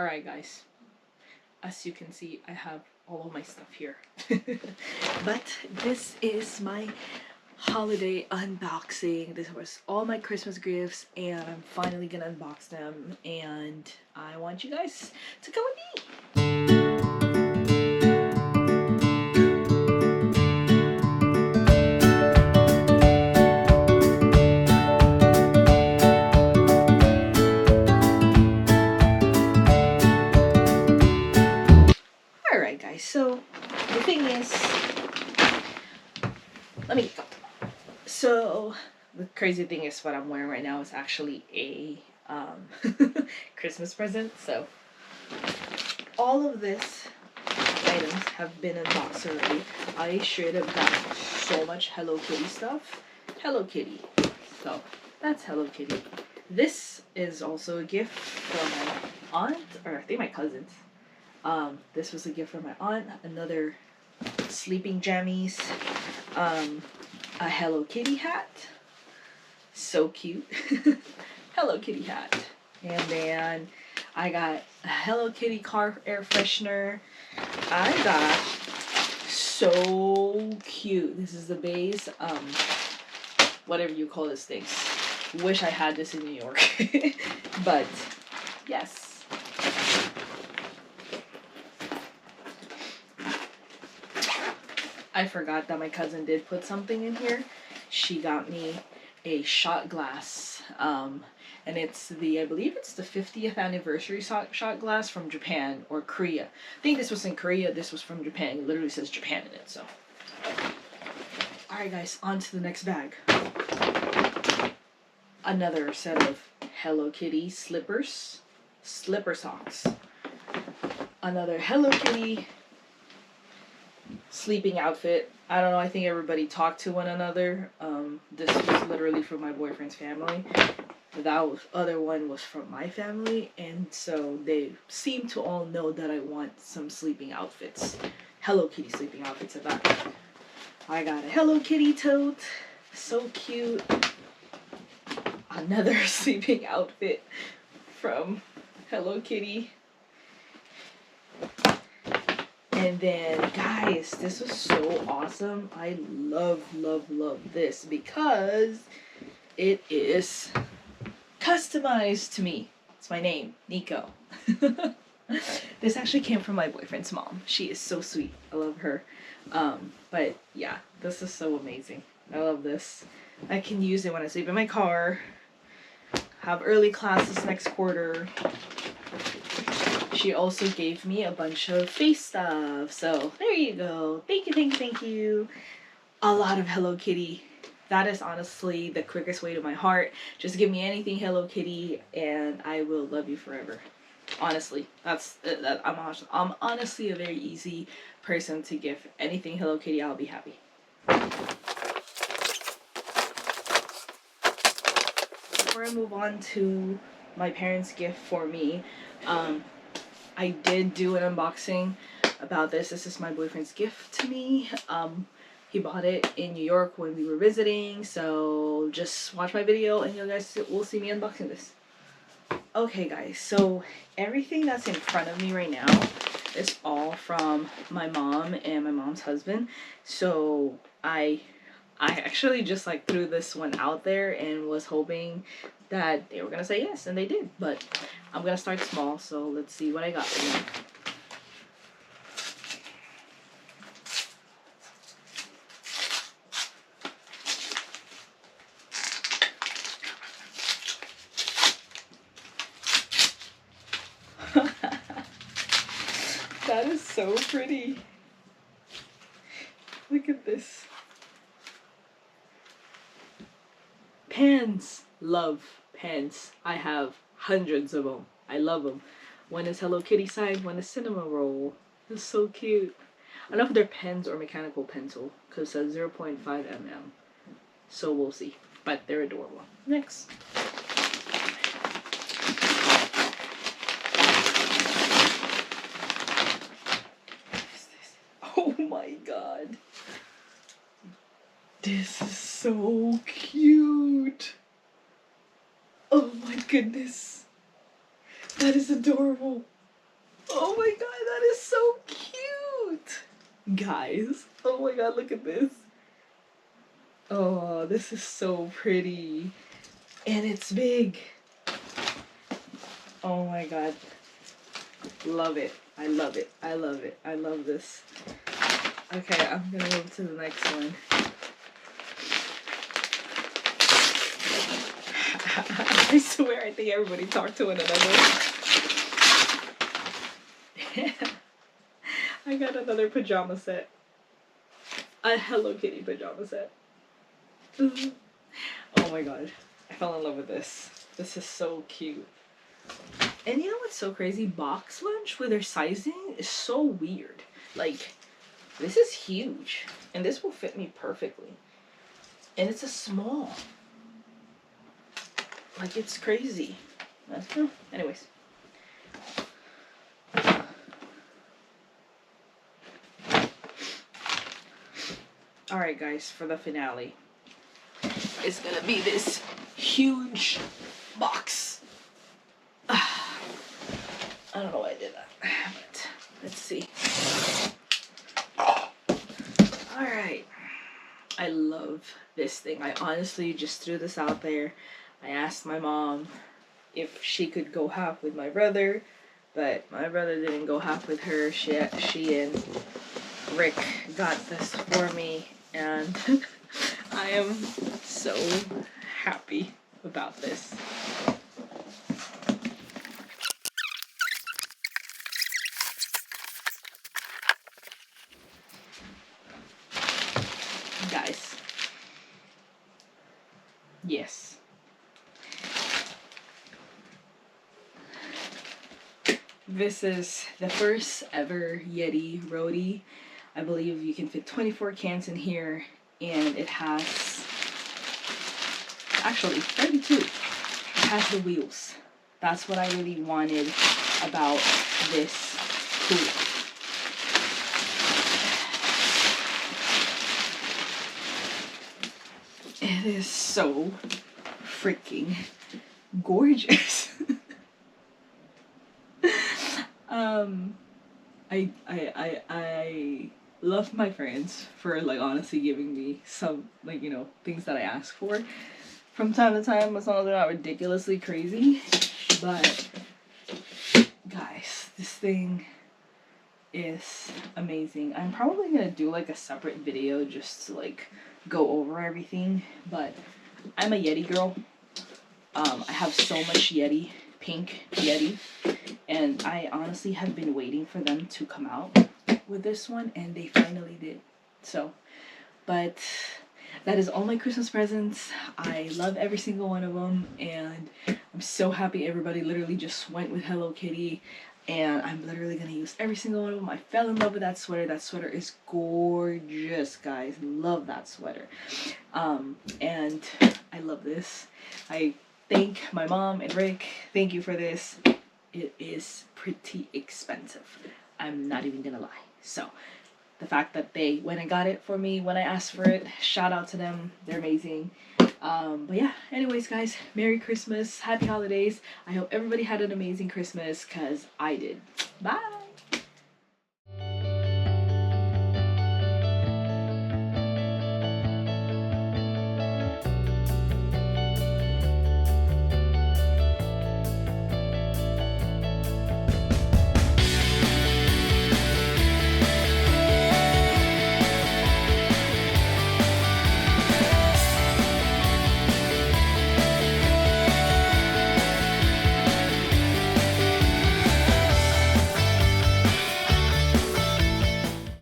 Alright guys, as you can see, I have all of my stuff here. But this is my holiday unboxing. This was all my Christmas gifts and I'm finally gonna unbox them and I want you guys to come with me. Alright guys, so the thing is, let me go. So the crazy thing is what I'm wearing right now is actually a Christmas present. So all of this items have been unboxed already. I should have got so much Hello Kitty stuff. Hello Kitty. So that's Hello Kitty. This is also a gift from my aunt, or I think my cousins. This was a gift from my aunt. Another sleeping jammies. A Hello Kitty hat. So cute. Hello Kitty hat. And then I got a Hello Kitty car air freshener. I got so cute. This is the base, whatever you call this thing. Wish I had this in New York. But yes. I forgot that my cousin did put something in here. She got me a shot glass, and it's I believe it's the 50th anniversary shot glass from Japan or Korea. I think this was in Korea, this was from Japan. It literally says Japan in it, so. Alright guys, on to the next bag. Another set of Hello Kitty slippers. Slipper socks. Another Hello Kitty sleeping outfit. I don't know, I think everybody talked to one another. This was literally from my boyfriend's family. That other one was from my family, and so they seem to all know that I want some sleeping outfits. Hello Kitty sleeping outfits at that. I got a Hello Kitty tote. So cute. Another sleeping outfit from Hello Kitty. And then, guys, this was so awesome. I love this because it is customized to me. It's my name, Nico. This actually came from my boyfriend's mom. She is so sweet. I love her. But yeah, this is so amazing. I love this. I can use it when I sleep in my car. Have early classes next quarter. She also gave me a bunch of face stuff. So there you go. Thank you. A lot of Hello Kitty. That is honestly the quickest way to my heart. Just give me anything Hello Kitty and I will love you forever. Honestly, I'm honestly a very easy person to give anything Hello Kitty. I'll be happy. Before I move on to my parents' gift for me, I did do an unboxing about this. This is my boyfriend's gift to me. He bought it in New York when we were visiting, so just watch my video and you guys will see me unboxing this. Okay guys, so everything that's in front of me right now is all from my mom and my mom's husband. So I actually just like threw this one out there and was hoping that they were gonna say yes, and they did. But I'm gonna start small, so let's see what I got for you. That is so pretty. Look at this. Pens. Love pens. I have hundreds of them. I love them. One is Hello Kitty side, one is Cinnamon Roll. It's so cute. I don't know if they're pens or mechanical pencil because it says 0.5 mm. So we'll see. But they're adorable. Next. Oh my god. This is so cute. Oh my goodness. That is adorable. Oh my god, that is so cute! Guys, oh my god, look at this. Oh, this is so pretty. And it's big. Oh my god. Love it. I love it. I love it. I love this. Okay, I'm gonna move to the next one. I swear I think everybody talked to one another. I got another pajama set. A Hello Kitty pajama set. Oh my god. I fell in love with this. This is so cute. And you know what's so crazy? Box Lunch with their sizing is so weird. Like, this is huge. And this will fit me perfectly. And it's a small. Like, it's crazy. Anyways. Alright guys, for the finale. It's gonna be this huge box. I don't know why I did that, but let's see. Alright. I love this thing. I honestly just threw this out there. I asked my mom if she could go half with my brother, but my brother didn't go half with her. She and Rick got this for me, and I am so happy about this. Guys, yes. This is the first ever Yeti Roadie. I believe you can fit 24 cans in here, and it has, actually 32. It has the wheels. That's what I really wanted about this cooler. It is so freaking gorgeous. I love my friends for like honestly giving me some like, you know, things that I ask for from time to time, as long as they're not ridiculously crazy. But guys, this thing is amazing. I'm probably gonna do like a separate video just to like go over everything, but I'm a Yeti girl. I have so much Yeti, pink Yeti, and I honestly have been waiting for them to come out with this one, and they finally did. So, but that is all my Christmas presents. I love every single one of them, and I'm so happy everybody literally just went with Hello Kitty, and I'm literally gonna use every single one of them. I fell in love with that sweater. That sweater is gorgeous, guys. Love that sweater. And I love this. I thank my mom and Rick. Thank you for this. It is pretty expensive. I'm not even gonna lie. So, the fact that they went and got it for me when I asked for it, shout out to them. They're amazing. But yeah, anyways guys, Merry Christmas, Happy Holidays. I hope everybody had an amazing Christmas, because I did. Bye!